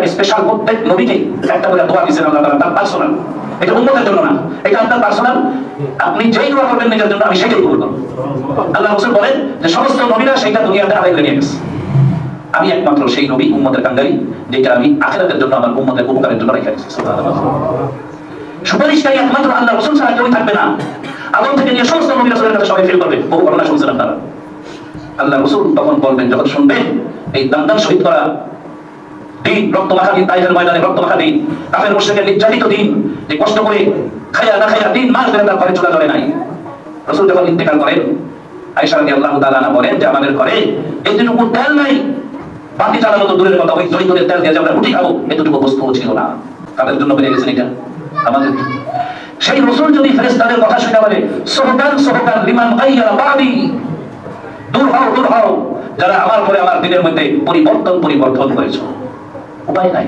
Special প্রত্যেক নবীকে একটা করে দোয়া দিয়েছেন আল্লাহ তাআলা, তার পার্সোনাল। এটা উম্মতের জন্য না, এটা আপনার পার্সোনাল। আপনি যেই দোয়া করবেন নিজের জন্য, আমি সেটাই করব। আল্লাহ রাসূল বলেন যে সমস্ত নবীরা সেটা দুনিয়াতে আদায় করে নিয়ে গেছে, আমি একমাত্র সেই নবী উম্মতের কাঙ্গালি, যেটা আমি আখিরাতের জন্য আমার উম্মতের উপকারের জন্য রেখে দিয়েছি। সুবহানাল্লাহ। সুপারিশকারী একমাত্র আল্লাহ রাসূল ছাড়া কেউ থাকবে না। আদম থেকে নিয়ে সমস্ত নবী রাসূলের কাছে সবাই ফিল করবে। বহু ঘটনা শুনছেন আপনারা। আল্লাহ রাসূল তখন বলবেন, যখন শুনবেন এই দাম শহীদ করা দিন, রক্তমাখা দিন, তাইফের ময়দানে রক্তমাখা দিন, কাফের মুশরিকের নির্যাতিত দিন, যে কষ্ট করে খায়া না খায়া দিন মাস ধরে তার ঘরে চলে যায় নাই। রাসূল যখন ইন্তেকাল করেন, আয়েশা রাদিয়াল্লাহু তাআলা আনহা বলেন যে আমাদের ঘরে এতটুকু তেল নাই, বাতি জ্বালানো তো দূরের কথা, ওই জৈতুনের তেল দিয়ে যে আমরা রুটি খাবো এতটুকু বস্তুও ছিল না। তাদের জন্য বেড়ে গেছেন এটা আমাদের। সেই রাসূল যদি ফেরেশতাদের কথা শুনে বলে সুবহান সুবহান লিমান গায়্যারা বাদি, দূর হও যারা আমার পরে আমার দিনের মধ্যে পরিবর্তন করেছো, উপায় নাই।